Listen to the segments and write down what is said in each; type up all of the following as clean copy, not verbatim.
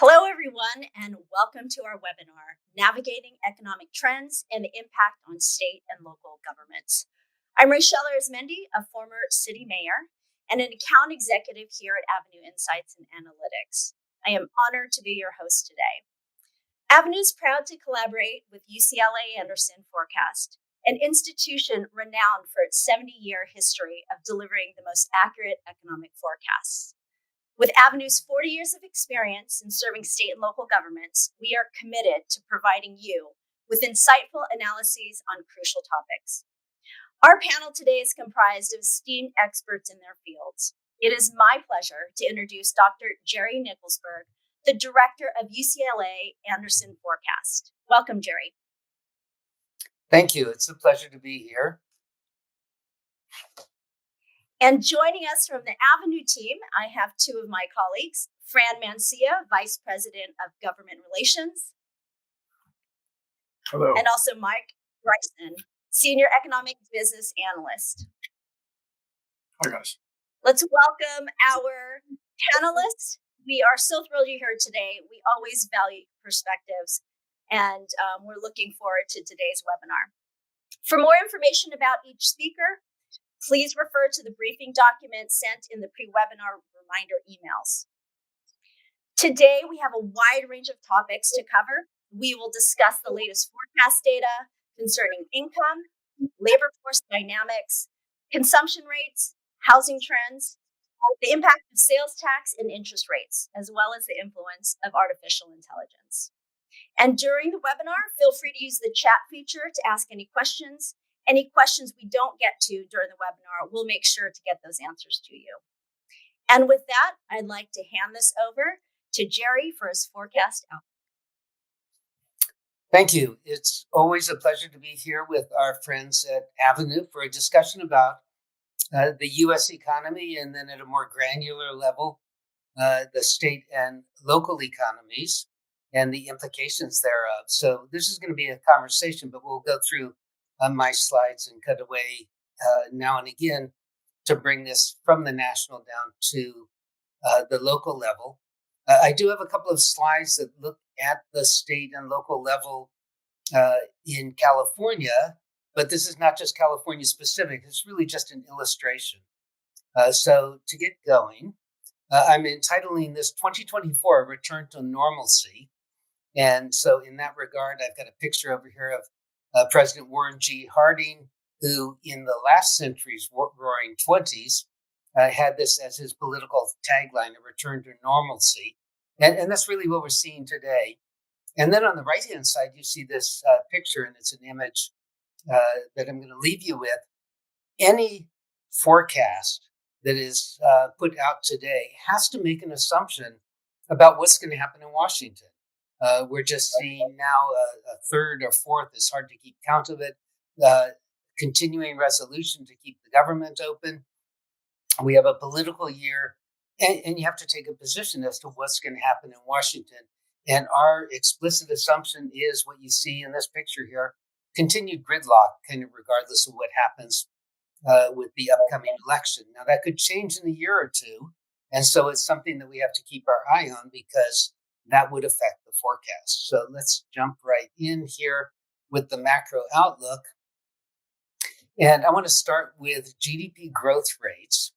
Hello, everyone, and welcome to our webinar, Navigating Economic Trends and the Impact on State and Local Governments. I'm Rachel Arizmendi, a former city mayor and an account executive here at Avenue Insights and Analytics. I am honored to be your host today. Avenue is proud to collaborate with UCLA Anderson Forecast, an institution renowned for its 70-year history of delivering the most accurate economic forecasts. With Avenue's 40 years of experience in serving state and local governments, we are committed to providing you with insightful analyses on crucial topics. Our panel today is comprised of esteemed experts in their fields. It is my pleasure to introduce Dr. Jerry Nicholsberg, the director of UCLA Anderson Forecast. Welcome, Jerry. Thank you. It's a pleasure to be here. And joining us from the Avenue team, I have two of my colleagues, Fran Mancia, Vice President of Government Relations. Hello. And also Mike Bryson, Senior Economic Business Analyst. Hi, guys. Let's welcome our panelists. We are so thrilled you're here today. We always value perspectives, and we're looking forward to today's webinar. For more information about each speaker, please refer to the briefing document sent in the pre-webinar reminder emails. Today, we have a wide range of topics to cover. We will discuss the latest forecast data concerning income, labor force dynamics, consumption rates, housing trends, the impact of sales tax and interest rates, as well as the influence of artificial intelligence. And during the webinar, feel free to use the chat feature to ask any questions. Any questions we don't get to during the webinar, we'll make sure to get those answers to you. And with that, I'd like to hand this over to Jerry for his forecast outlook. Thank you. It's always a pleasure to be here with our friends at Avenue for a discussion about the U.S. economy, and then at a more granular level, the state and local economies and the implications thereof. So this is going to be a conversation, but we'll go through my slides and cut away now and again to bring this from the national down to the local level. I do have a couple of slides that look at the state and local level in California, but this is not just California specific. It's really just an illustration. So to get going, I'm entitling this 2024 Return to Normalcy. And so in that regard, I've got a picture over here of President Warren G. Harding, who in the last century's roaring 20s had this as his political tagline, a return to normalcy. And that's really what we're seeing today. And then on the right-hand side, you see this picture, and it's an image that I'm going to leave you with. Any forecast that is put out today has to make an assumption about what's going to happen in Washington. We're just seeing now a third or fourth, it's hard to keep count of it, continuing resolution to keep the government open. We have a political year, and you have to take a position as to what's going to happen in Washington. And our explicit assumption is what you see in this picture here, continued gridlock, kind of regardless of what happens with the upcoming election. Now, that could change in a year or two, and so it's something that we have to keep our eye on because that would affect the forecast. So let's jump right in here with the macro outlook. And I want to start with GDP growth rates.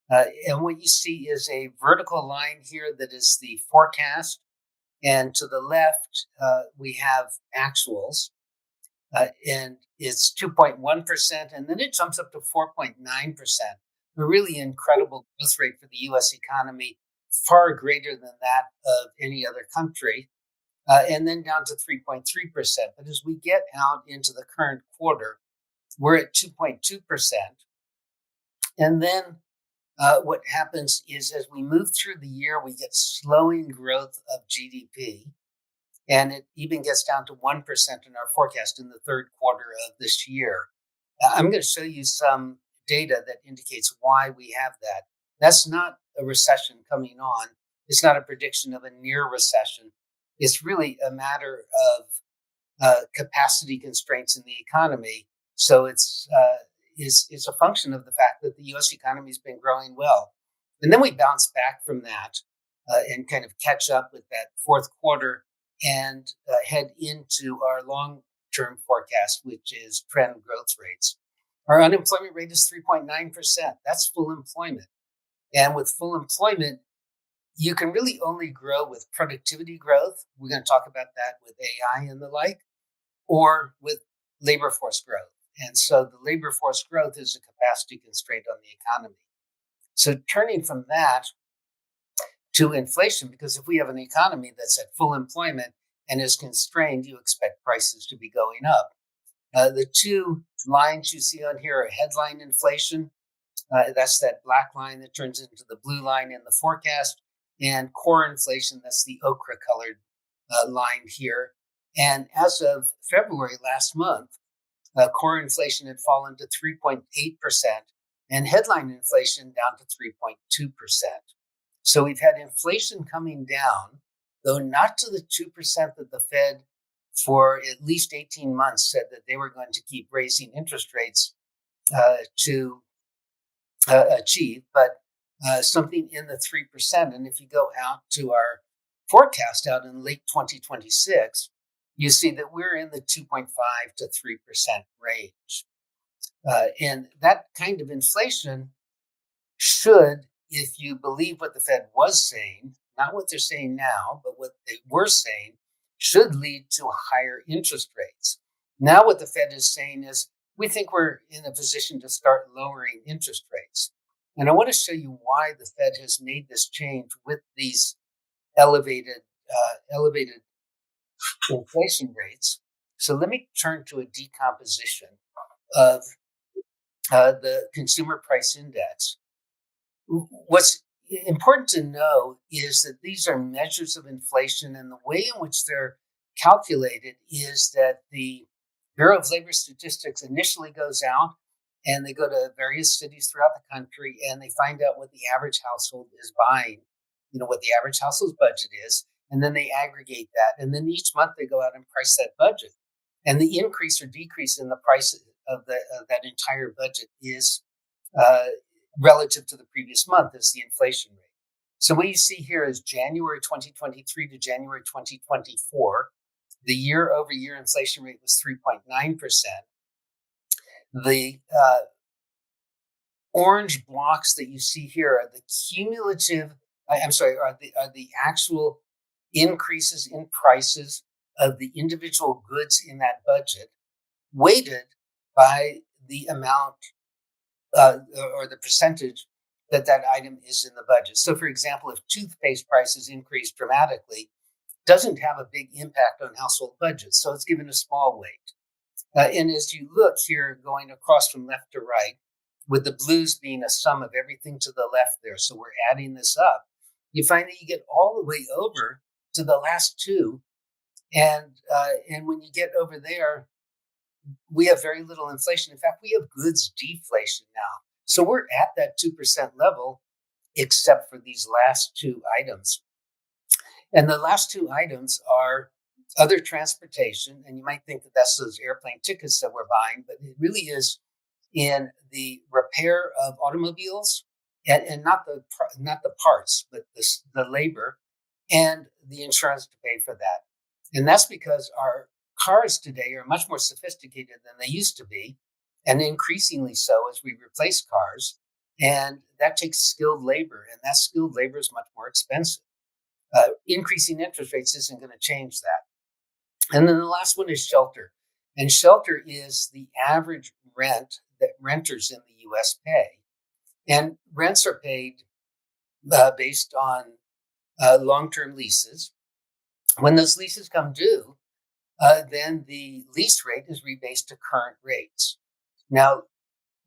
And what you see is a vertical line here that is the forecast. And to the left, we have actuals. And it's 2.1%. And then it jumps up to 4.9%. A really incredible growth rate for the U.S. economy, far greater than that of any other country, and then down to 3.3%. But as we get out into the current quarter, we're at 2.2%. And then what happens is as we move through the year, we get slowing growth of GDP, and it even gets down to 1% in our forecast in the third quarter of this year. I'm going to show you some data that indicates why we have that. That's not a recession coming on. It's not a prediction of a near recession. It's really a matter of capacity constraints in the economy. So it's a function of the fact that the U.S. economy has been growing well. And then we bounce back from that and kind of catch up with that fourth quarter and head into our long-term forecast, which is trend growth rates. Our unemployment rate is 3.9%. That's full employment. And with full employment, you can really only grow with productivity growth. We're going to talk about that with AI and the like, or with labor force growth. And so the labor force growth is a capacity constraint on the economy. So turning from that to inflation, because if we have an economy that's at full employment and is constrained, you expect prices to be going up. The two lines you see on here are headline inflation. That's that black line that turns into the blue line in the forecast, and core inflation, that's the ochre colored line here. And as of February last month, core inflation had fallen to 3.8%, and headline inflation down to 3.2%. So we've had inflation coming down, though not to the 2% that the Fed for at least 18 months said that they were going to keep raising interest rates to achieve, but something in the 3%. And if you go out to our forecast out in late 2026, you see that we're in the 2.5 to 3% range. And that kind of inflation should, if you believe what the Fed was saying, not what they're saying now, but what they were saying, should lead to higher interest rates. Now what the Fed is saying is, we think we're in a position to start lowering interest rates. And I want to show you why the Fed has made this change with these elevated inflation rates. So let me turn to a decomposition of the consumer price index. What's important to know is that these are measures of inflation, and the way in which they're calculated is that the Bureau of Labor Statistics initially goes out and they go to various cities throughout the country and they find out what the average household is buying, what the average household's budget is, and then they aggregate that. And then each month they go out and price that budget. And the increase or decrease in the price of that entire budget is relative to the previous month is the inflation rate. So what you see here is January 2023 to January 2024. The year-over-year inflation rate was 3.9%. The orange blocks that you see here are the cumulative, are the actual increases in prices of the individual goods in that budget, weighted by the amount or the percentage that item is in the budget. So, for example, if toothpaste prices increase dramatically, doesn't have a big impact on household budgets, so it's given a small weight. And as you look here, going across from left to right, with the blues being a sum of everything to the left there, so we're adding this up, you find that you get all the way over to the last two, and when you get over there, we have very little inflation. In fact, we have goods deflation now. So we're at that 2% level, except for these last two items. And the last two items are other transportation. And you might think that that's those airplane tickets that we're buying, but it really is in the repair of automobiles and not the parts, but the labor and the insurance to pay for that. And that's because our cars today are much more sophisticated than they used to be, and increasingly so as we replace cars. And that takes skilled labor, and that skilled labor is much more expensive. Increasing interest rates isn't going to change that. And then the last one is shelter. And shelter is the average rent that renters in the U.S. pay. And rents are paid based on long-term leases. When those leases come due, then the lease rate is rebased to current rates. Now,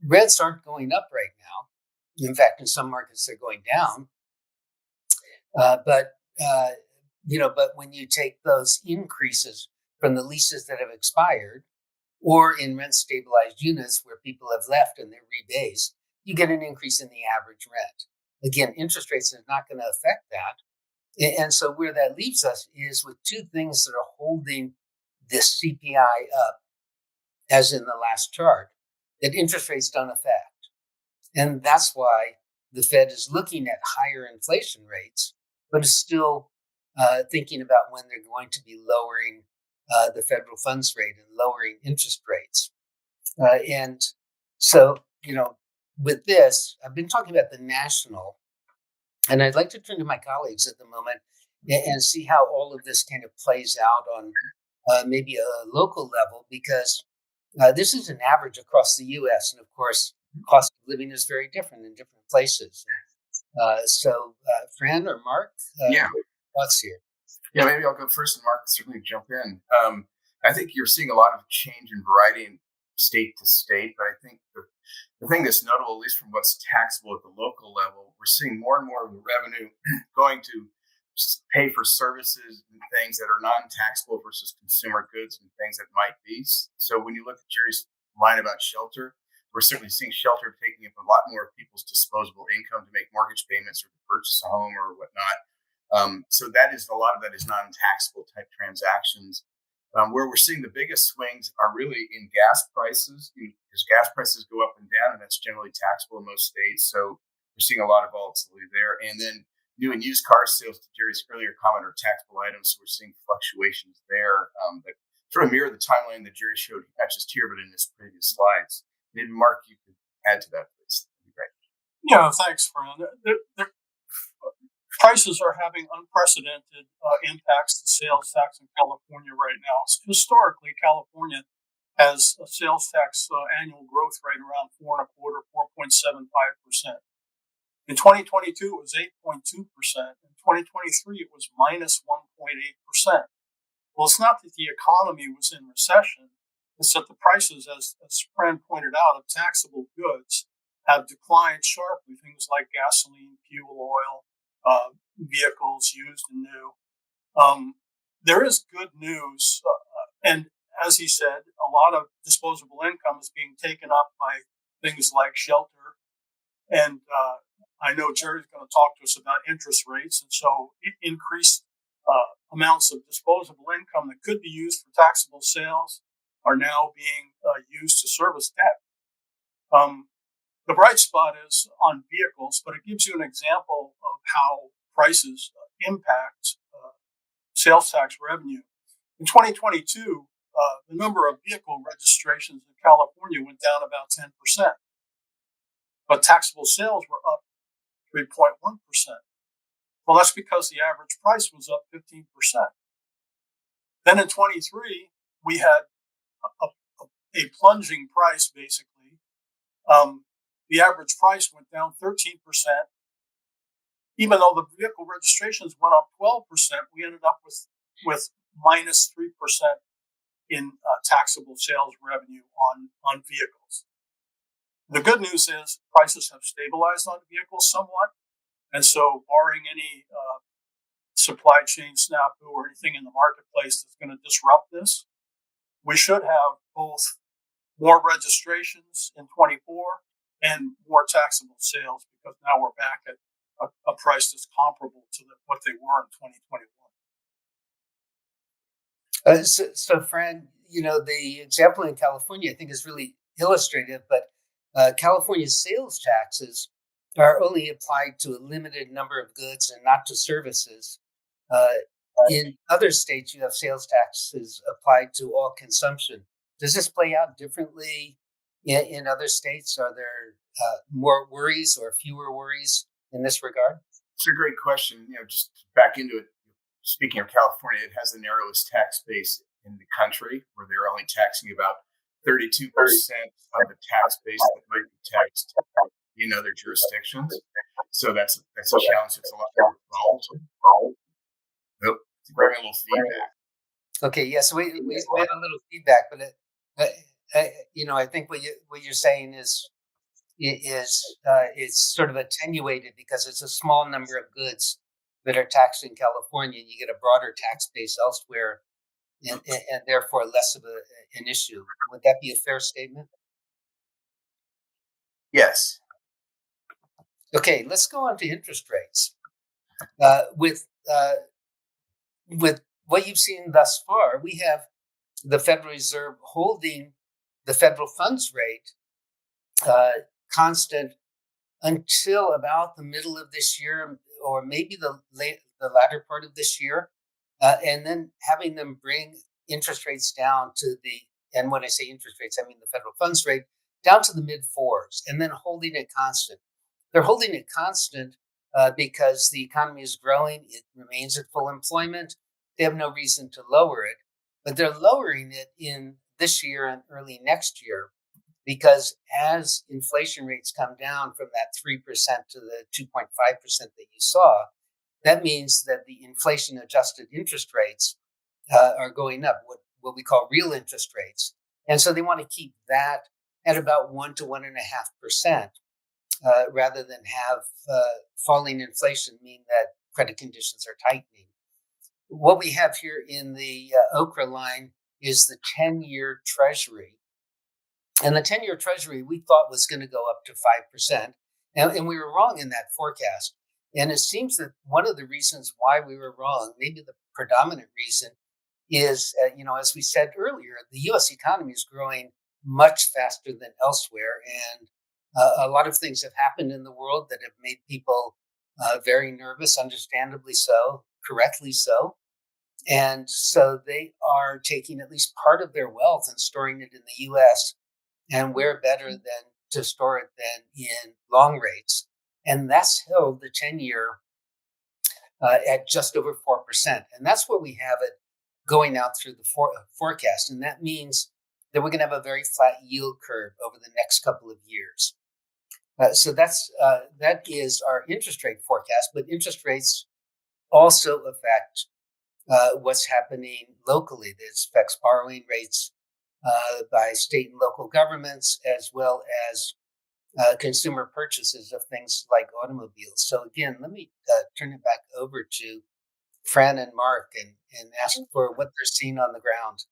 rents aren't going up right now. In fact, in some markets, they're going down. But when you take those increases from the leases that have expired, or in rent stabilized units where people have left and they're rebased, you get an increase in the average rent. Again, interest rates are not going to affect that. And so where that leaves us is with two things that are holding this CPI up, as in the last chart, that interest rates don't affect. And that's why the Fed is looking at higher inflation rates but is still thinking about when they're going to be lowering the federal funds rate and lowering interest rates. And so, with this, I've been talking about the national, and I'd like to turn to my colleagues at the moment and see how all of this kind of plays out on maybe a local level, because this is an average across the U.S. And of course, cost of living is very different in different places. Fran or Mark, Yeah. thoughts here? Yeah, maybe I'll go first and Mark can certainly jump in. I think you're seeing a lot of change in variety in state to state, but I think the thing that's notable, at least from what's taxable at the local level, we're seeing more and more of the revenue going to pay for services and things that are non-taxable versus consumer goods and things that might be. So when you look at Jerry's line about shelter, we're certainly seeing shelter taking up a lot more of people's disposable income to make mortgage payments or to purchase a home or whatnot. So that is a lot of that is non-taxable type transactions. Where we're seeing the biggest swings are really in gas prices, because gas prices go up and down, and that's generally taxable in most states. So we're seeing a lot of volatility there. And then new and used car sales, to Jerry's earlier comment, are taxable items. So we're seeing fluctuations there that sort of mirror the timeline that Jerry showed, not just here, but in his previous slides. Maybe, Mark, you could add to that, please. That'd be great. Yeah, thanks, Fran. Prices are having unprecedented impacts to sales tax in California right now. Historically, California has a sales tax annual growth rate around 4.25%, 4.75%. In 2022, it was 8.2%. In 2023, it was minus 1.8%. Well, it's not that the economy was in recession. It's that the prices, as Fran pointed out, of taxable goods have declined sharply. Things like gasoline, fuel oil, vehicles used and new. There is good news. And as he said, a lot of disposable income is being taken up by things like shelter. And I know Jerry's going to talk to us about interest rates. And so increased amounts of disposable income that could be used for taxable sales are now being used to service debt. The bright spot is on vehicles, but it gives you an example of how prices impact sales tax revenue. In 2022, the number of vehicle registrations in California went down about 10%, but taxable sales were up 3.1%. Well, that's because the average price was up 15%. Then in 23, we had a plunging price, basically. The average price went down 13%. Even though the vehicle registrations went up 12%, we ended up with minus 3% in taxable sales revenue on vehicles. The good news is prices have stabilized on vehicles somewhat. And so barring any supply chain snafu or anything in the marketplace that's going to disrupt this, we should have both more registrations in 24 and more taxable sales, because now we're back at a price that's comparable to what they were in 2021. So, Fran, the example in California, I think, is really illustrative, but California's sales taxes are only applied to a limited number of goods and not to services. In other states, you have sales taxes applied to all consumption. Does this play out differently in other states? Are there more worries or fewer worries in this regard? It's a great question. Just back into it. Speaking of California, it has the narrowest tax base in the country, where they're only taxing about 32% of the tax base that might be taxed in other jurisdictions. So that's a challenge. It's a lot more volatile. Nope, we're having a little feedback. Okay, yeah. So we have a little feedback, but I think what you're saying is it's sort of attenuated because it's a small number of goods that are taxed in California, and you get a broader tax base elsewhere, and therefore less of an issue. Would that be a fair statement? Yes. Okay, let's go on to interest rates. With what you've seen thus far, we have the Federal Reserve holding the federal funds rate constant until about the middle of this year, or maybe the latter part of this year, and then having them bring interest rates down to and when I say interest rates, I mean the federal funds rate, down to the mid fours, and then holding it constant. They're holding it constant because the economy is growing. It remains at full employment. They have no reason to lower it, but they're lowering it in this year and early next year because as inflation rates come down from that 3% to the 2.5% that you saw, that means that the inflation adjusted interest rates are going up, what we call real interest rates. And so they want to keep that at about 1 to 1.5%. Rather than have falling inflation mean that credit conditions are tightening. What we have here in the ochre line is the 10-year Treasury. And the 10-year Treasury we thought was going to go up to 5%. And we were wrong in that forecast. And it seems that one of the reasons why we were wrong, maybe the predominant reason, is, as we said earlier, the U.S. economy is growing much faster than elsewhere. And a lot of things have happened in the world that have made people very nervous, understandably so, correctly so. And so they are taking at least part of their wealth and storing it in the U.S. And where better than to store it than in long rates? And that's held the 10-year at just over 4%. And that's where we have it going out through the forecast. And that means that we're going to have a very flat yield curve over the next couple of years. So that is our interest rate forecast, but interest rates also affect what's happening locally. This affects borrowing rates by state and local governments, as well as consumer purchases of things like automobiles. So again, let me turn it back over to Fran and Mark and ask for what they're seeing on the ground.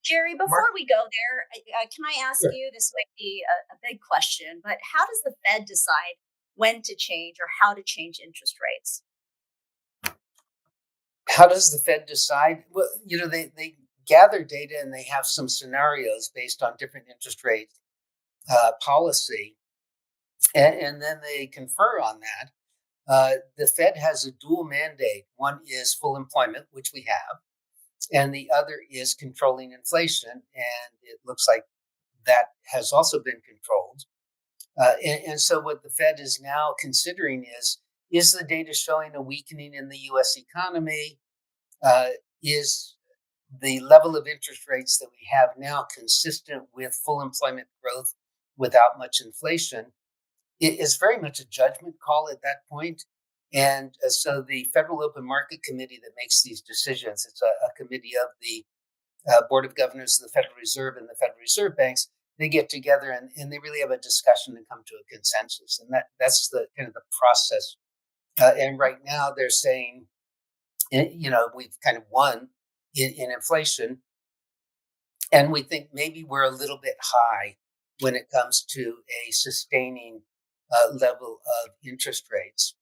Jerry, before we go there, can I ask you, this might be a big question, but how does the Fed decide when to change or how to change interest rates? How does the Fed decide? Well, they gather data and they have some scenarios based on different interest rate policy, and then they confer on that. The Fed has a dual mandate. One is full employment, which we have, and the other is controlling inflation. And it looks like that has also been controlled. And so what the Fed is now considering is the data showing a weakening in the U.S. economy? Is the level of interest rates that we have now consistent with full employment growth without much inflation? It is very much a judgment call at that point. And so the Federal Open Market Committee that makes these decisions, it's a committee of the Board of Governors of the Federal Reserve and the Federal Reserve banks. They get together and they really have a discussion and come to a consensus. And that's the kind of the process. And right now they're saying, we've kind of won in inflation. And we think maybe we're a little bit high when it comes to a sustaining level of interest rates.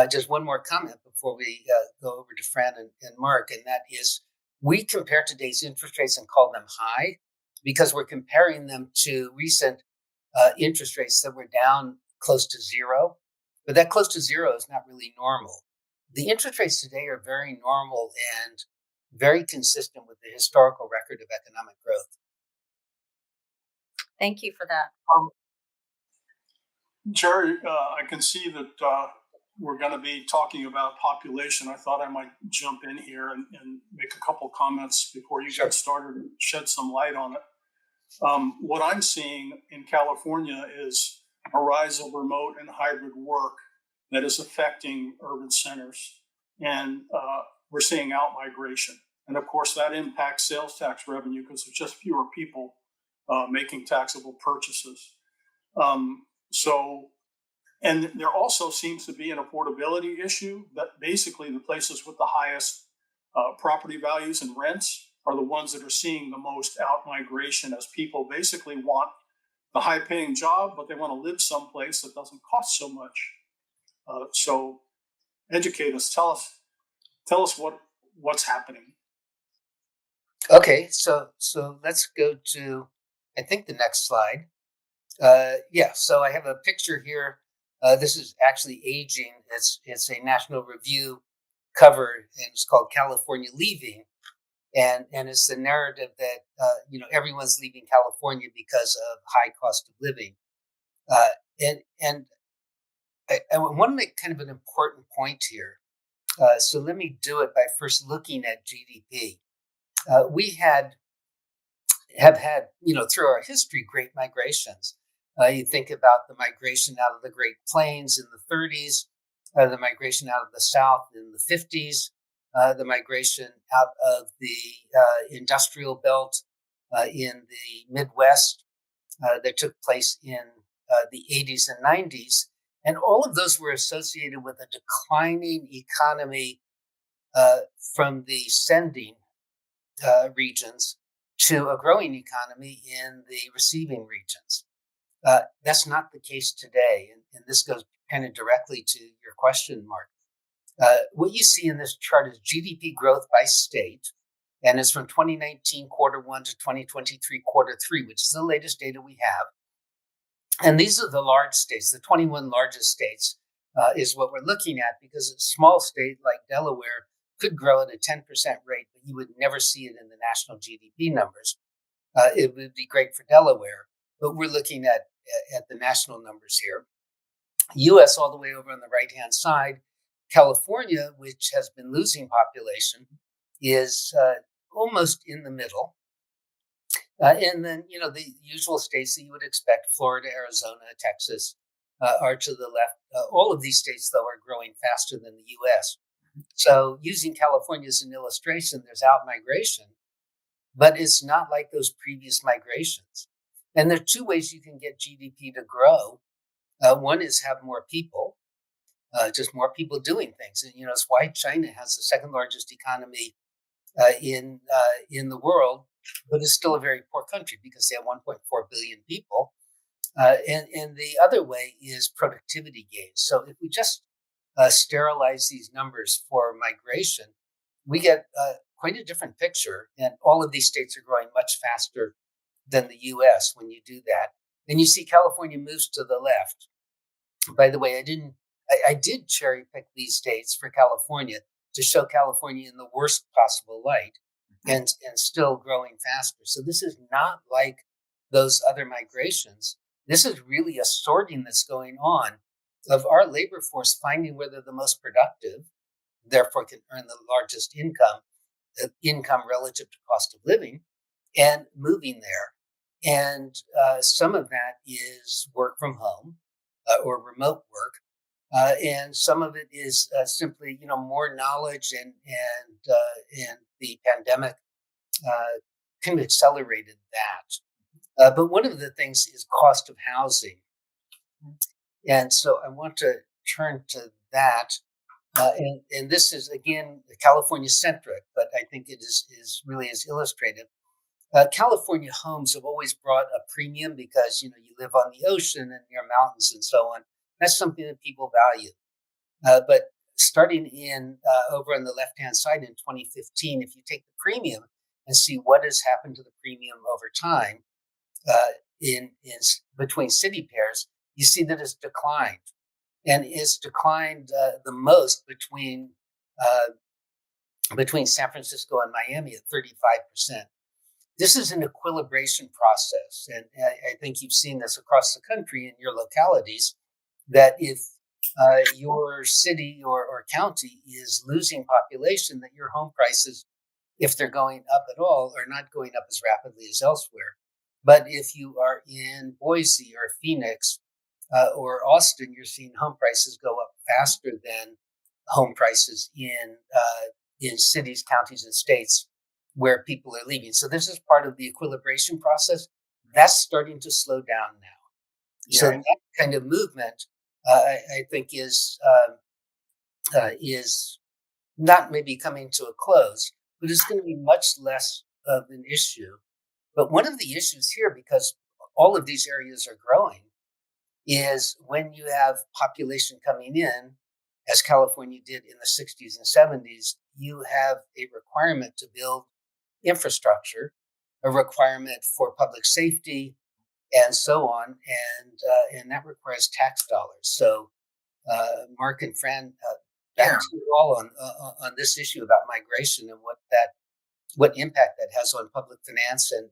Just one more comment before we go over to Fran and Mark, and that is we compare today's interest rates and call them high because we're comparing them to recent interest rates that were down close to zero. But that close to zero is not really normal. The interest rates today are very normal and very consistent with the historical record of economic growth. Thank you for that. Jerry, I can see that we're going to be talking about population. I thought I might jump in here and make a couple comments before you get started and shed some light on it. What I'm seeing in California is a rise of remote and hybrid work that is affecting urban centers. And we're seeing outmigration. And of course, that impacts sales tax revenue because there's just fewer people making taxable purchases. And there also seems to be an affordability issue that basically the places with the highest property values and rents are the ones that are seeing the most outmigration as people basically want the high paying job, but they want to live someplace that doesn't cost so much. So educate us, tell us what's happening. Okay, so let's go to, I think, the next slide. So I have a picture here This is actually aging. It's a National Review cover, and it's called California Leaving. And it's the narrative that everyone's leaving California because of high cost of living. Uh, and I want to make kind of an important point here. So let me do it by first looking at GDP. We have had, through our history, great migrations. You think about the migration out of the Great Plains in the 30s, the migration out of the South in the 50s, the migration out of the industrial belt in the Midwest that took place in the 80s and 90s. And all of those were associated with a declining economy from the sending regions to a growing economy in the receiving regions. That's not the case today. And this goes kind of directly to your question, Mark. What you see in this chart is GDP growth by state, and it's from 2019 quarter one to 2023 quarter three, which is the latest data we have. And these are the large states, the 21 largest states is what we're looking at, because a small state like Delaware could grow at a 10% rate, but you would never see it in the national GDP numbers. It would be great for Delaware, but we're looking at the national numbers here. U.S. all the way over on the right-hand side. California, which has been losing population, is almost in the middle. And then, the usual states that you would expect, Florida, Arizona, Texas, are to the left. All of these states, though, are growing faster than the U.S. So using California as an illustration, there's out-migration, but it's not like those previous migrations. And there are two ways you can get GDP to grow. One is have more people, just more people doing things. And, it's why China has the second largest economy in the world, but it's still a very poor country because they have 1.4 billion people. And the other way is productivity gains. So if we just sterilize these numbers for migration, we get quite a different picture. And all of these states are growing much faster than the U.S. when you do that. And you see California moves to the left. By the way, I did cherry pick these states for California to show California in the worst possible light, and still growing faster. So this is not like those other migrations. This is really a sorting that's going on of our labor force finding where they're the most productive, therefore can earn the largest income relative to cost of living, and moving there. And some of that is work from home or remote work. And some of it is simply, more knowledge, and the pandemic kind of accelerated that. But one of the things is cost of housing, and so I want to turn to that. And this is again California centric, but I think it is really as illustrative. California homes have always brought a premium because you live on the ocean and near mountains and so on. That's something that people value. But starting in over on the left-hand side in 2015, if you take the premium and see what has happened to the premium over time in between city pairs, you see that it's declined, and it's declined the most between San Francisco and Miami at 35%. This is an equilibration process, and I think you've seen this across the country in your localities, that if your city or county is losing population, that your home prices, if they're going up at all, are not going up as rapidly as elsewhere. But if you are in Boise or Phoenix or Austin, you're seeing home prices go up faster than home prices in cities, counties, and states where people are leaving. So this is part of the equilibration process. That's starting to slow down now. Yeah. So that kind of movement, I think, is not maybe coming to a close, but it's going to be much less of an issue. But one of the issues here, because all of these areas are growing, is when you have population coming in, as California did in the 60s and 70s, you have a requirement to build infrastructure, a requirement for public safety, and so on, and that requires tax dollars. So, Mark and Fran, back Yeah. to you all on this issue about migration and what impact that has on public finance and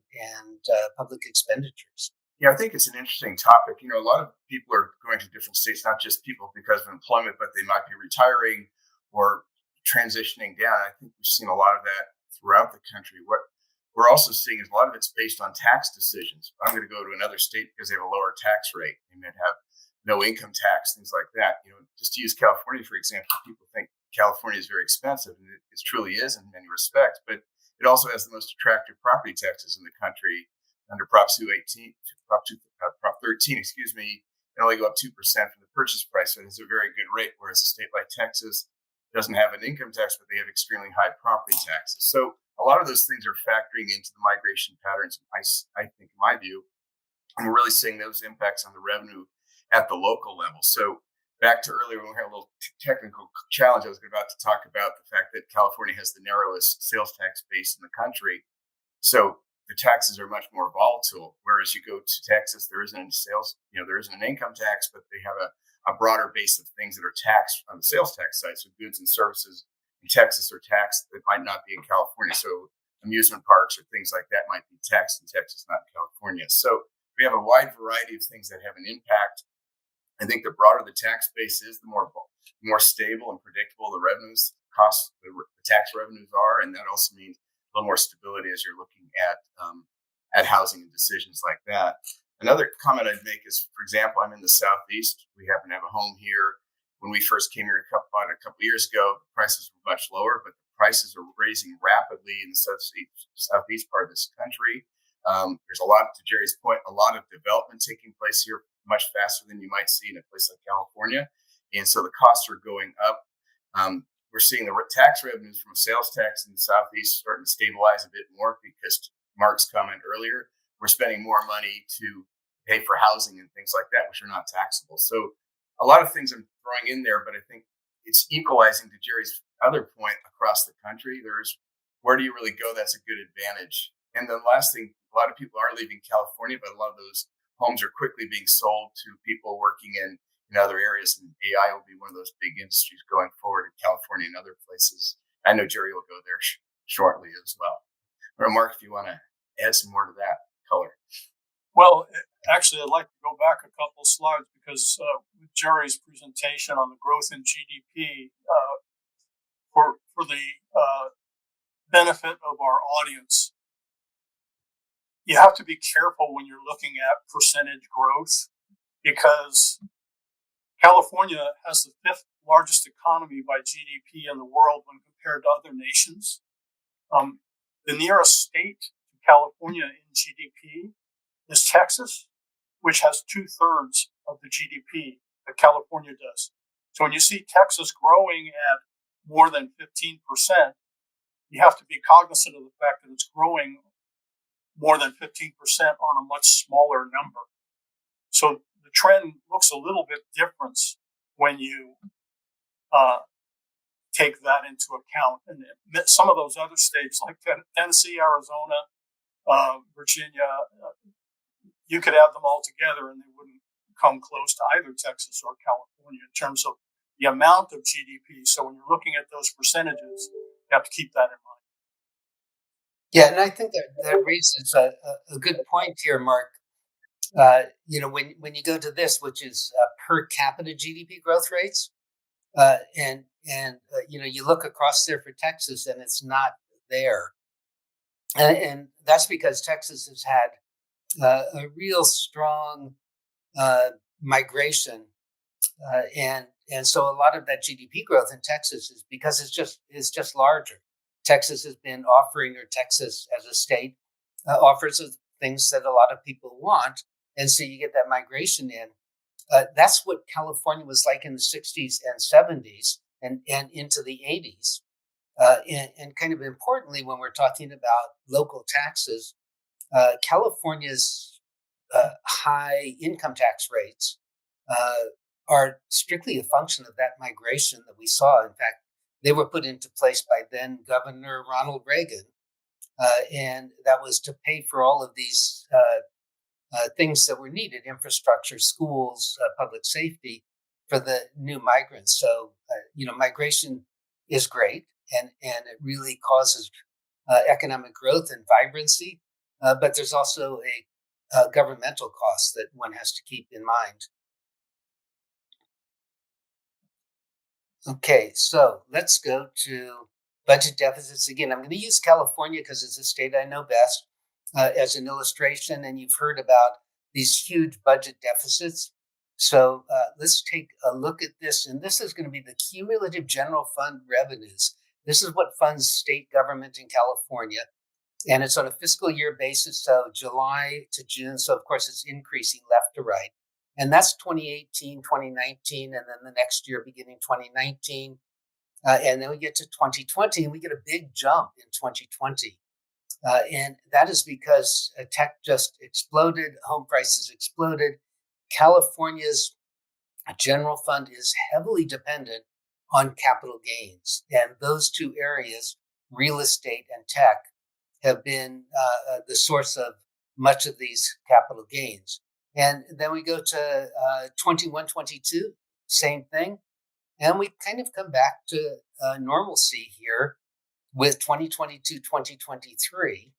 public expenditures. Yeah, I think it's an interesting topic. You know, a lot of people are going to different states, not just people because of employment, but they might be retiring or transitioning down. I think we've seen a lot of that throughout the country. What we're also seeing is a lot of it's based on tax decisions. I'm going to go to another state because they have a lower tax rate. They might have no income tax, things like that. You know, just to use California, for example, people think California is very expensive, and it truly is in many respects, but it also has the most attractive property taxes in the country. Under Prop 218, Prop 13, excuse me, it only go up 2% from the purchase price. So it has a very good rate, whereas a state like Texas doesn't have an income tax, but they have extremely high property taxes. So a lot of those things are factoring into the migration patterns, I think, in my view, and we're really seeing those impacts on the revenue at the local level. So back to earlier when we had a little technical challenge, I was about to talk about the fact that California has the narrowest sales tax base in the country. So the taxes are much more volatile. Whereas you go to Texas, there isn't any sales, there isn't an income tax, but they have a broader base of things that are taxed on the sales tax side. So goods and services in Texas are taxed that might not be in California. So amusement parks or things like that might be taxed in Texas, not in California. So we have a wide variety of things that have an impact. I think the broader the tax base is, the more stable and predictable the revenues costs, the tax revenues are, and that also means a little more stability as you're looking at housing and decisions like that. Another comment I'd make is, for example, I'm in the Southeast. We happen to have a home here. When we first came here a couple years ago, the prices were much lower, but the prices are raising rapidly in the southeast part of this country. There's a lot, to Jerry's point, a lot of development taking place here much faster than you might see in a place like California. And so the costs are going up. We're seeing the tax revenues from sales tax in the Southeast starting to stabilize a bit more because Mark's comment earlier, we're spending more money to pay for housing and things like that, which are not taxable. So a lot of things I'm throwing in there, but I think it's equalizing, to Jerry's other point, across the country. There's, where do you really go? That's a good advantage. And the last thing, a lot of people are leaving California, but a lot of those homes are quickly being sold to people working in other areas, and AI will be one of those big industries going forward in California and other places. I know Jerry will go there shortly as well. Or Mark, if you want to add some more to that color. Well, actually, I'd like to go back a couple of slides because with Jerry's presentation on the growth in GDP, for the benefit of our audience, you have to be careful when you're looking at percentage growth because California has the 5th largest economy by GDP in the world when compared to other nations. The nearest state to California in GDP is Texas, which has 2/3 of the GDP that California does. So when you see Texas growing at more than 15%, you have to be cognizant of the fact that it's growing more than 15% on a much smaller number. So the trend looks a little bit different when you take that into account. And some of those other states like Tennessee, Arizona, Virginia, you could add them all together and they wouldn't come close to either Texas or California in terms of the amount of GDP. So when you're looking at those percentages, you have to keep that in mind. Yeah, and I think that raises a good point here, Mark. When you go to this, which is per capita GDP growth rates, and you look across there for Texas, and it's not there, and that's because Texas has had a real strong migration, and so a lot of that GDP growth in Texas is because it's just larger. Texas has been offering, or Texas as a state offers things that a lot of people want. And so you get that migration in. That's what California was like in the 60s and 70s and into the 80s. And kind of importantly, when we're talking about local taxes, California's high income tax rates are strictly a function of that migration that we saw. In fact, they were put into place by then Governor Ronald Reagan. And that was to pay for all of these things that were needed: infrastructure, schools, public safety for the new migrants. So, migration is great, and it really causes economic growth and vibrancy. But there's also a governmental cost that one has to keep in mind. Okay, so let's go to budget deficits again. I'm going to use California because it's a state I know best as an illustration, and you've heard about these huge budget deficits. So let's take a look at this, and this is going to be the cumulative general fund revenues. This is what funds state government in California, and it's on a fiscal year basis, so July to June. So of course it's increasing left to right. And that's 2018, 2019, and then the next year beginning 2019. And then we get to 2020, and we get a big jump in 2020. And that is because tech just exploded, home prices exploded. California's general fund is heavily dependent on capital gains. And those two areas, real estate and tech, have been the source of much of these capital gains. And then we go to 21, 22, same thing. And we kind of come back to normalcy here with 2022, 2023.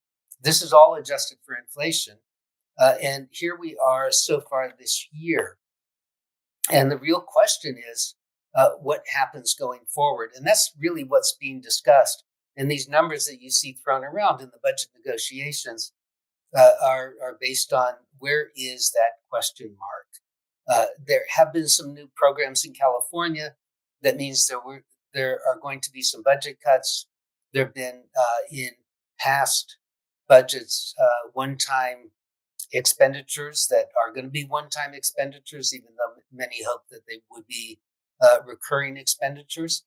This is all adjusted for inflation. And here we are so far this year. And the real question is, what happens going forward? And that's really what's being discussed. And these numbers that you see thrown around in the budget negotiations are based on where is that question mark. There have been some new programs in California. That means there are going to be some budget cuts. There have been in past budgets one-time expenditures that are going to be one-time expenditures, even though many hope that they would be recurring expenditures.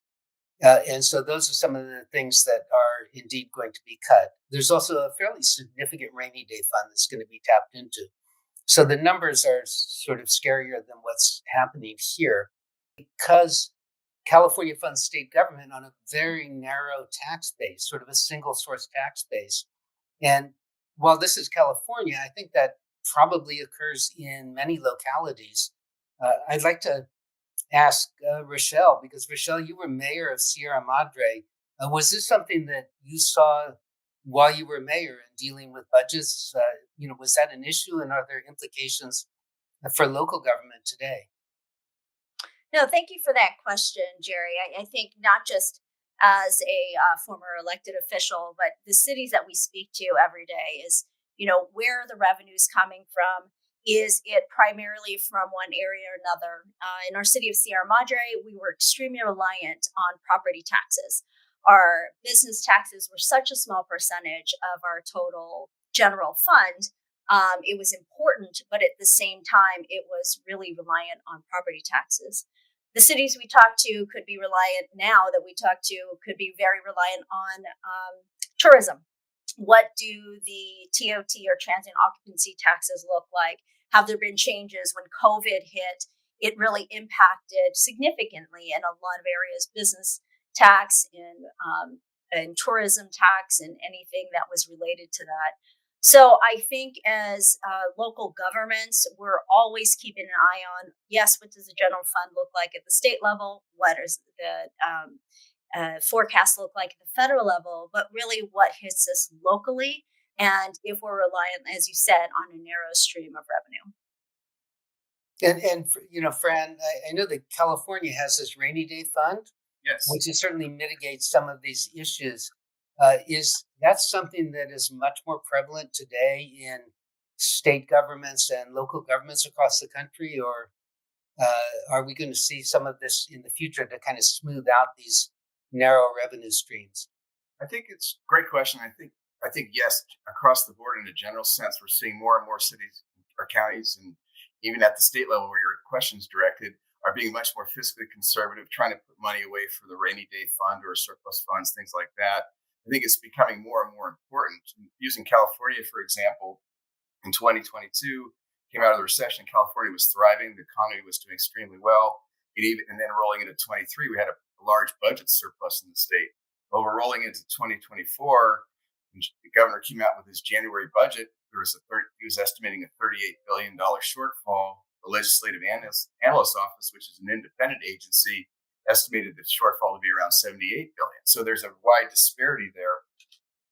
And so those are some of the things that are indeed going to be cut. There's also a fairly significant rainy day fund that's going to be tapped into. So the numbers are sort of scarier than what's happening here, because California funds state government on a very narrow tax base, sort of a single source tax base. And while this is California, I think that probably occurs in many localities. I'd like to ask Rochelle, because Rochelle, you were mayor of Sierra Madre. Was this something that you saw while you were mayor and dealing with budgets? Was that an issue, and are there implications for local government today? No, thank you for that question, Jerry. I think not just as a former elected official, but the cities that we speak to every day is, where are the revenues coming from? Is it primarily from one area or another? In our city of Sierra Madre, we were extremely reliant on property taxes. Our business taxes were such a small percentage of our total general fund. It was important, but at the same time, it was really reliant on property taxes. The cities we talk to could be reliant now that we talk to could be very reliant on tourism. What do the TOT or transient occupancy taxes look like? Have there been changes when COVID hit? It really impacted significantly in a lot of areas, business tax and tourism tax and anything that was related to that. So I think as local governments, we're always keeping an eye on, yes, what does the general fund look like at the state level? What does the forecast look like at the federal level? But really what hits us locally, and if we're reliant, as you said, on a narrow stream of revenue. And Fran, I know that California has this rainy day fund, Yes. which certainly mitigates some of these issues. Is that something that is much more prevalent today in state governments and local governments across the country, or are we going to see some of this in the future to kind of smooth out these narrow revenue streams? I think it's a great question. I think yes, across the board in a general sense, we're seeing more and more cities or counties, and even at the state level where your question's directed, are being much more fiscally conservative, trying to put money away for the rainy day fund or surplus funds, things like that. I think it's becoming more and more important. Using California, for example, in 2022, came out of the recession, California was thriving, the economy was doing extremely well. And then rolling into 23, we had a large budget surplus in the state. Well, we're rolling into 2024, and the governor came out with his January budget. he was estimating a $38 billion shortfall. The Legislative Analyst Office, which is an independent agency, estimated the shortfall to be around 78 billion. So there's a wide disparity there.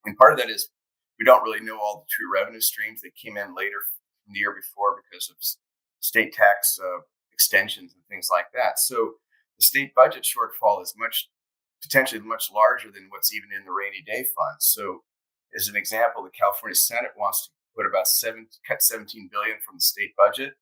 And part of that is we don't really know all the true revenue streams that came in later from the year before because of state tax extensions and things like that. So the state budget shortfall is potentially much larger than what's even in the rainy day fund. So as an example, the California Senate wants to put cut 17 billion from the state budget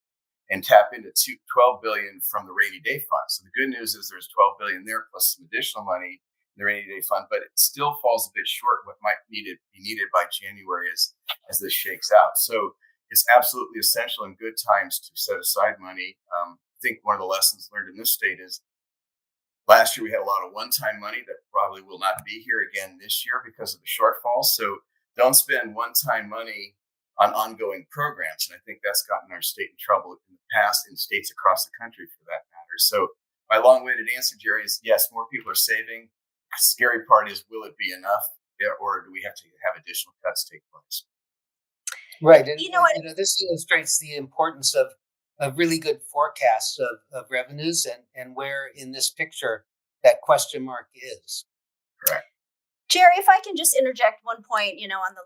and tap into 12 billion from the rainy day fund. So the good news is there's 12 billion there plus some additional money in the rainy day fund, but it still falls a bit short what might be needed by January as this shakes out. So it's absolutely essential in good times to set aside money. I think one of the lessons learned in this state is last year we had a lot of one-time money that probably will not be here again this year because of the shortfall. So don't spend one-time money on ongoing programs. And I think that's gotten our state in trouble in the past and states across the country for that matter. So my long-winded answer, Jerry, is yes, more people are saving. The scary part is, will it be enough, or do we have to have additional cuts take place? Right. And this illustrates the importance of really good forecasts of revenues and where in this picture that question mark is. Correct. Jerry, if I can just interject one point, on the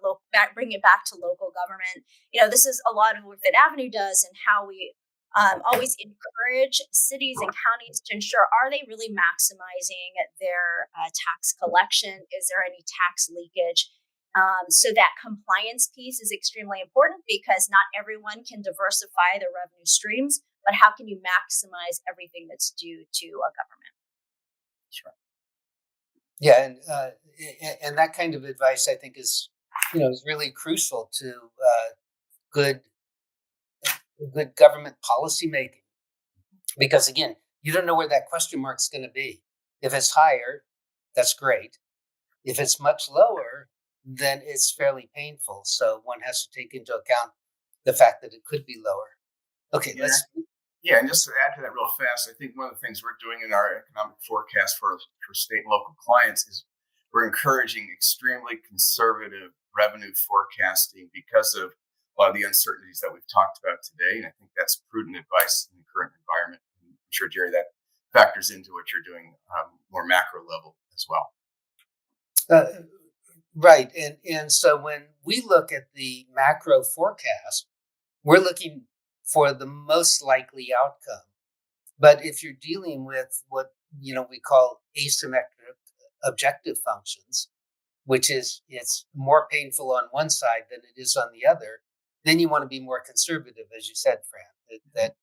bring it back to local government. This is a lot of work that Avenue does and how we always encourage cities and counties to ensure, are they really maximizing their tax collection? Is there any tax leakage? So that compliance piece is extremely important because not everyone can diversify their revenue streams, but how can you maximize everything that's due to a government? Sure. Yeah, and that kind of advice I think is really crucial to good government policy making, because again, you don't know where that question mark's going to be. If it's higher, that's great. If it's much lower, then it's fairly painful. So one has to take into account the fact that it could be lower. Okay, and just to add to that real fast, I think one of the things we're doing in our economic forecast for state and local clients is we're encouraging extremely conservative revenue forecasting because of a lot of the uncertainties that we've talked about today. And I think that's prudent advice in the current environment. And I'm sure, Jerry, that factors into what you're doing more macro level as well. Right. And so when we look at the macro forecast, we're looking for the most likely outcome. But if you're dealing with what we call asymmetric objective functions, which is it's more painful on one side than it is on the other, then you want to be more conservative, as you said, Fran, that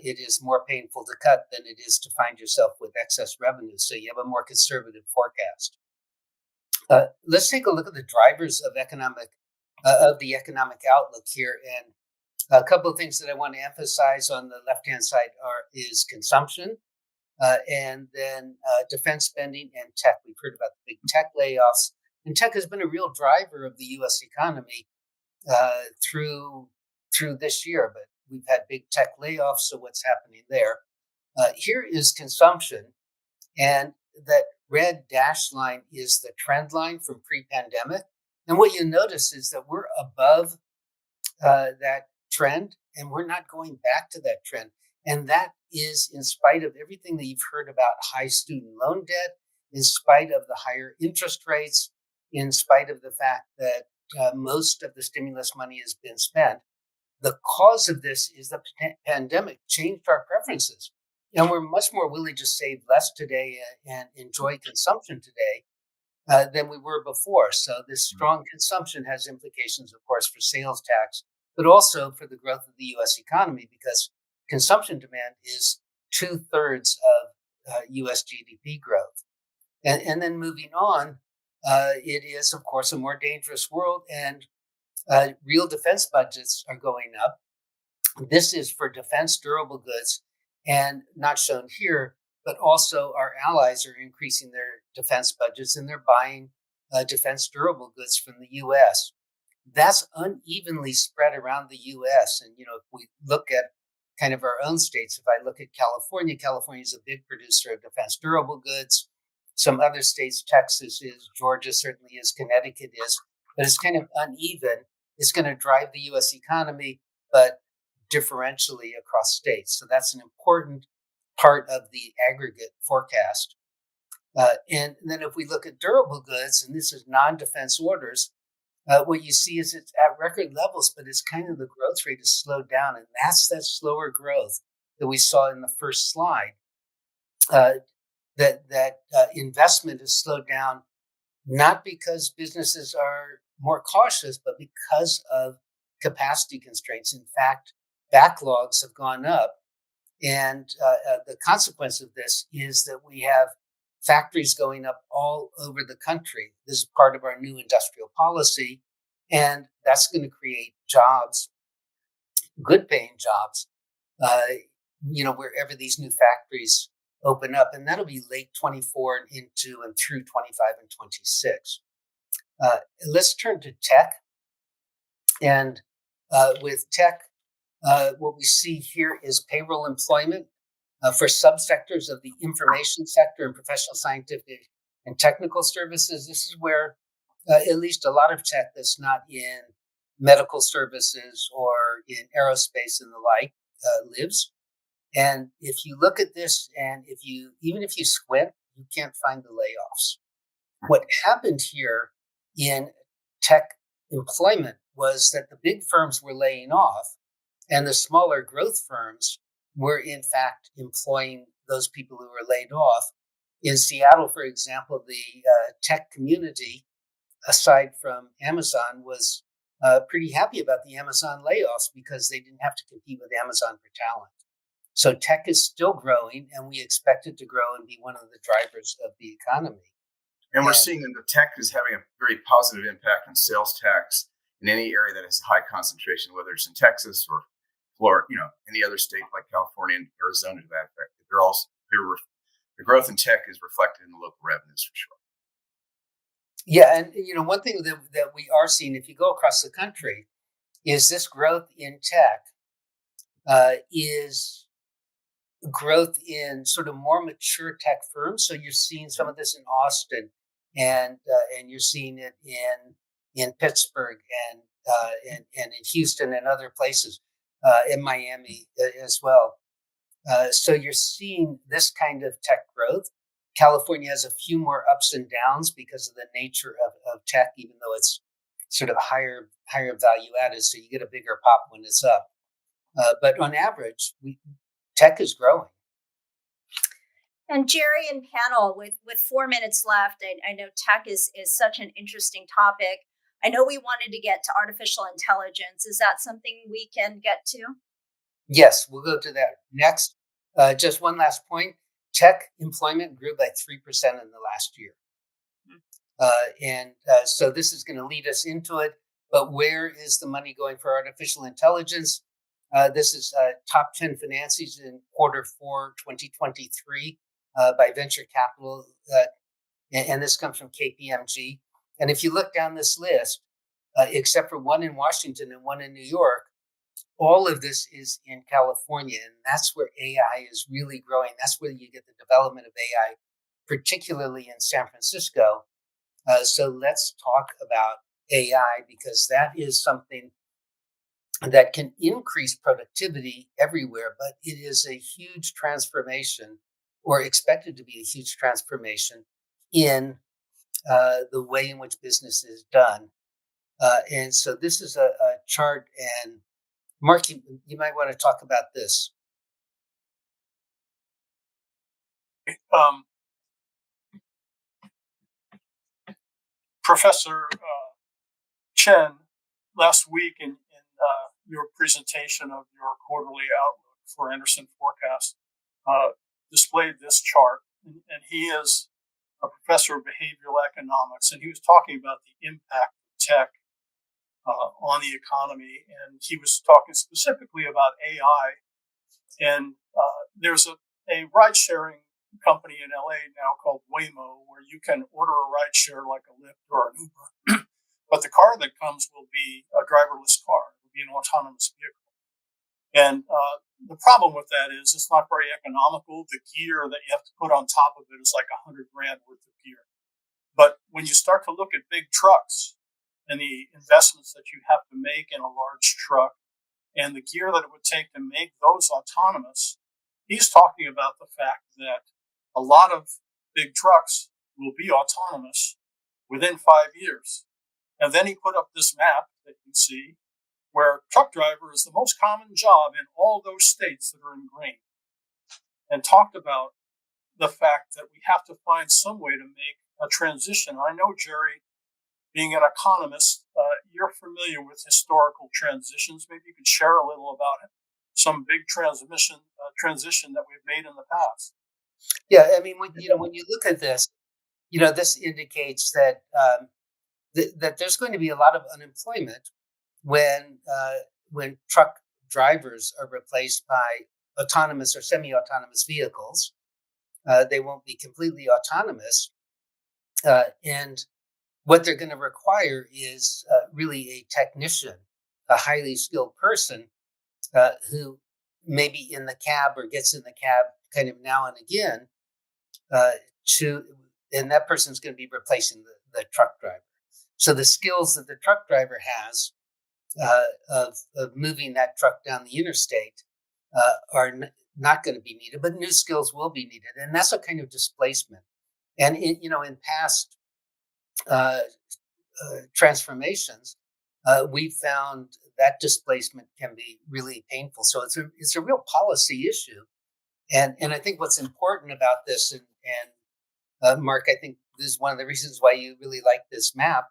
it is more painful to cut than it is to find yourself with excess revenue. So you have a more conservative forecast. Let's take a look at the drivers of the economic outlook here. And a couple of things that I want to emphasize on the left-hand side is consumption, and then defense spending and tech. We've heard about the big tech layoffs, and tech has been a real driver of the U.S. economy through this year. But we've had big tech layoffs, so what's happening there? Here is consumption, and that red dashed line is the trend line from pre-pandemic. And what you notice is that we're above that trend, and we're not going back to that trend. And that is in spite of everything that you've heard about high student loan debt, in spite of the higher interest rates, in spite of the fact that most of the stimulus money has been spent. The cause of this is the pandemic changed our preferences. And we're much more willing to save less today and enjoy consumption today than we were before. So this strong consumption has implications, of course, for sales tax, but also for the growth of the U.S. economy, because consumption demand is 2/3 of U.S. GDP growth. And then moving on, it is, of course, a more dangerous world, and real defense budgets are going up. This is for defense durable goods, and not shown here, but also our allies are increasing their defense budgets, and they're buying defense durable goods from the U.S. That's unevenly spread around the U.S. And, if we look at kind of our own states, if I look at California, California is a big producer of defense durable goods. Some other states, Texas is, Georgia certainly is, Connecticut is, but it's kind of uneven. is going to drive the U.S. economy, but differentially across states. So that's an important part of the aggregate forecast. And then if we look at durable goods, and this is non-defense orders, what you see is it's at record levels, but it's kind of the growth rate has slowed down. And that's that slower growth that we saw in the first slide. That investment has slowed down, not because businesses are more cautious, but because of capacity constraints. In fact, backlogs have gone up. And the consequence of this is that we have factories going up all over the country. This is part of our new industrial policy. And that's going to create jobs, good paying jobs, wherever these new factories open up. And that'll be late 24 and into and through 25 and 26. Let's turn to tech. And with tech, what we see here is payroll employment for subsectors of the information sector and professional, scientific, and technical services. This is where at least a lot of tech that's not in medical services or in aerospace and the like lives. And if you look at this, and even if you squint, you can't find the layoffs. What happened here in tech employment was that the big firms were laying off, and the smaller growth firms were in fact employing those people who were laid off. In Seattle, for example, the tech community, aside from Amazon, was pretty happy about the Amazon layoffs because they didn't have to compete with Amazon for talent. So tech is still growing, and we expect it to grow and be one of the drivers of the economy. And we're seeing that the tech is having a very positive impact on sales tax in any area that has a high concentration, whether it's in Texas or Florida, any other state like California and Arizona to that effect. The growth in tech is reflected in the local revenues for sure. Yeah, and one thing that we are seeing, if you go across the country, is this growth in tech is growth in sort of more mature tech firms. So you're seeing some of this in Austin, and you're seeing it in Pittsburgh and in Houston and other places, in Miami as well. So you're seeing this kind of tech growth. California has a few more ups and downs because of the nature of tech, even though it's sort of higher value added. So you get a bigger pop when it's up. But on average, tech is growing. And Jerry and panel, with 4 minutes left, I know tech is such an interesting topic. I know we wanted to get to artificial intelligence. Is that something we can get to? Yes, we'll go to that next. Just one last point. Tech employment grew by 3% in the last year. So this is going to lead us into it. But where is the money going for artificial intelligence? This is top 10 financings in Q4 2023 by venture capital. And this comes from KPMG. And if you look down this list, except for one in Washington and one in New York, all of this is in California. And that's where AI is really growing. That's where you get the development of AI, particularly in San Francisco. So let's talk about AI, because that is something that can increase productivity everywhere, but it is a huge transformation, or expected to be a huge transformation in the way in which business is done. And so this is a chart, and Mark, you might want to talk about this. Professor Chen, last week in your presentation of your quarterly outlook for Anderson Forecast, displayed this chart. And he is a professor of behavioral economics, and he was talking about the impact of tech on the economy. And he was talking specifically about AI. And there's a ride-sharing company in LA now called Waymo, where you can order a ride share like a Lyft or an Uber, but the car that comes will be a driverless car. It will be an autonomous vehicle. And the problem with that is it's not very economical. The gear that you have to put on top of it is like $100,000 worth of gear. But when you start to look at big trucks and the investments that you have to make in a large truck and the gear that it would take to make those autonomous, he's talking about the fact that a lot of big trucks will be autonomous within 5 years. And then he put up this map that you see where truck driver is the most common job in all those states that are in green, and talked about the fact that we have to find some way to make a transition. I know, Jerry, being an economist, you're familiar with historical transitions. Maybe you could share a little about it. Some big transition that we've made in the past. Yeah, I mean, when you look at this, this indicates that that there's going to be a lot of unemployment when truck drivers are replaced by autonomous or semi-autonomous vehicles. They won't be completely autonomous, and what they're going to require is really a technician, a highly skilled person who may be in the cab or gets in the cab kind of now and again, and that person's going to be replacing the truck driver. So the skills that the truck driver has of moving that truck down the interstate are not going to be needed, but new skills will be needed, and that's a kind of displacement. And in past transformations, we found that displacement can be really painful. So it's a real policy issue, and I think what's important about this, and Mark, I think this is one of the reasons why you really like this map,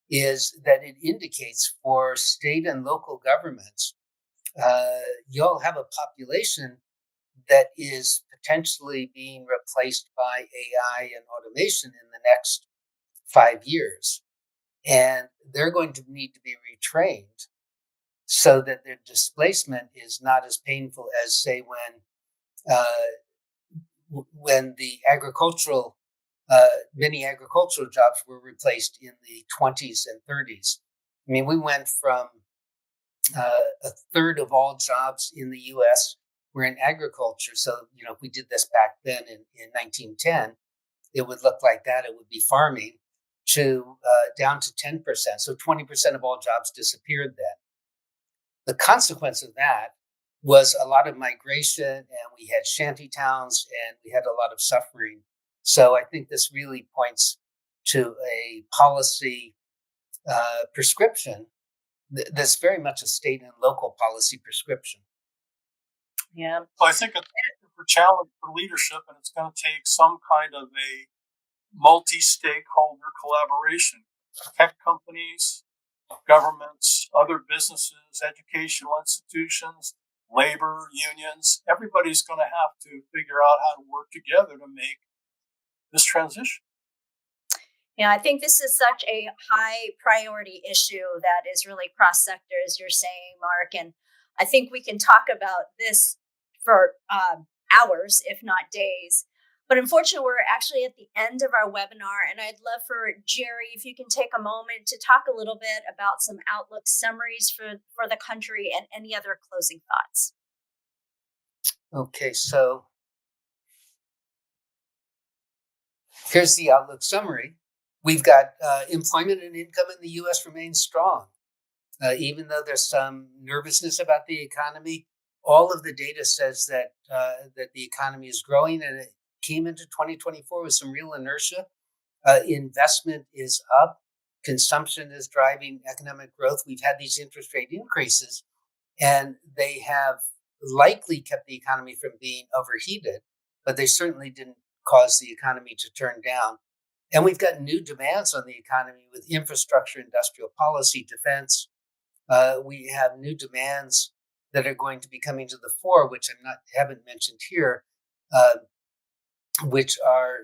is that it indicates for state and local governments, you'll have a population that is potentially being replaced by AI and automation in the next 5 years. And they're going to need to be retrained so that their displacement is not as painful as, say, when the many agricultural jobs were replaced in the 20s and 30s. I mean, we went from a third of all jobs in the U.S. were in agriculture. So, if we did this back then in 1910, it would look like that. It would be farming to down to 10%. So 20% of all jobs disappeared then. The consequence of that was a lot of migration, and we had shanty towns, and we had a lot of suffering. So I think this really points to a policy prescription that's very much a state and local policy prescription. Yeah. So I think it's a challenge for leadership, and it's going to take some kind of a multi-stakeholder collaboration. Tech companies, governments, other businesses, educational institutions, labor unions, everybody's going to have to figure out how to work together to make this transition. Yeah, I think this is such a high priority issue that is really cross sector, as you're saying, Mark. And I think we can talk about this for hours, if not days. But unfortunately, we're actually at the end of our webinar, and I'd love for Jerry, if you can take a moment to talk a little bit about some outlook summaries for the country and any other closing thoughts. Okay, so here's the outlook summary. We've got employment and income in the U.S. remains strong. Even though there's some nervousness about the economy, all of the data says that the economy is growing, and it came into 2024 with some real inertia. Investment is up. Consumption is driving economic growth. We've had these interest rate increases, and they have likely kept the economy from being overheated, but they certainly didn't cause the economy to turn down. And we've got new demands on the economy with infrastructure, industrial policy, defense. We have new demands that are going to be coming to the fore, which haven't mentioned here, which are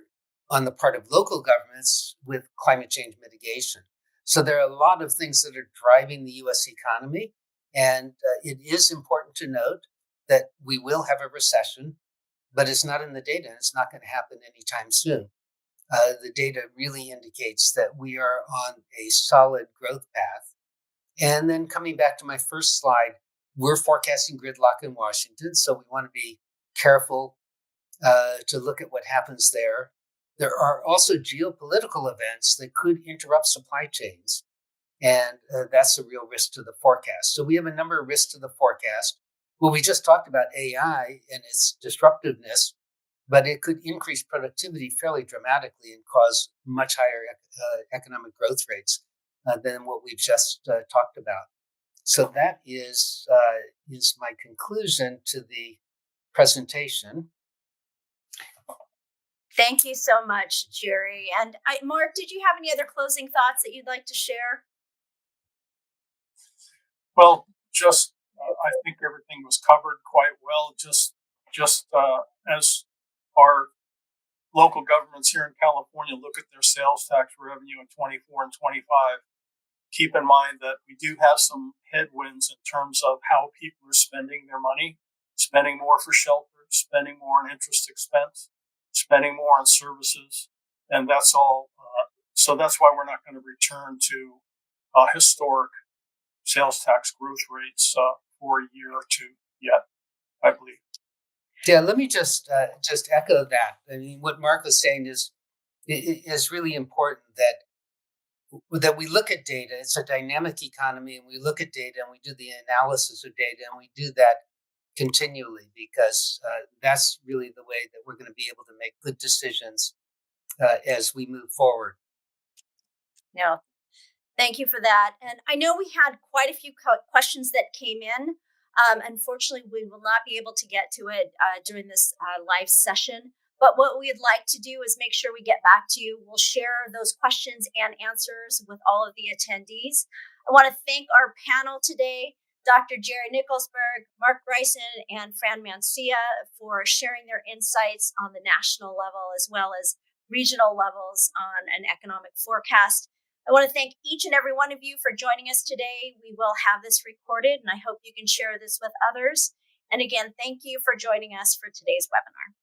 on the part of local governments with climate change mitigation. So there are a lot of things that are driving the U.S. economy, and it is important to note that we will have a recession, but it's not in the data, and it's not going to happen anytime soon. The data really indicates that we are on a solid growth path. And then coming back to my first slide, we're forecasting gridlock in Washington, so we want to be careful to look at what happens there. There are also geopolitical events that could interrupt supply chains. And that's a real risk to the forecast. So we have a number of risks to the forecast. Well, we just talked about AI and its disruptiveness, but it could increase productivity fairly dramatically and cause much higher economic growth rates than what we've just talked about. So that is my conclusion to the presentation. Thank you so much, Jerry. And Mark, did you have any other closing thoughts that you'd like to share? Well, just I think everything was covered quite well. Just as our local governments here in California look at their sales tax revenue in 24 and 25, keep in mind that we do have some headwinds in terms of how people are spending their money, spending more for shelter, spending more on interest expense, spending more on services, and that's all. So that's why we're not going to return to historic sales tax growth rates for a year or two yet, I believe. Yeah, let me just echo that. I mean, what Mark was saying is really important that we look at data. It's a dynamic economy, and we look at data and we do the analysis of data, and we do that continually because that's really the way that we're going to be able to make good decisions as we move forward. No, thank you for that. And I know we had quite a few questions that came in. Unfortunately, we will not be able to get to it during this live session. But what we'd like to do is make sure we get back to you. We'll share those questions and answers with all of the attendees. I want to thank our panel today, Dr. Jerry Nicholsberg, Mark Bryson, and Fran Mancia, for sharing their insights on the national level as well as regional levels on an economic forecast. I want to thank each and every one of you for joining us today. We will have this recorded, and I hope you can share this with others. And again, thank you for joining us for today's webinar.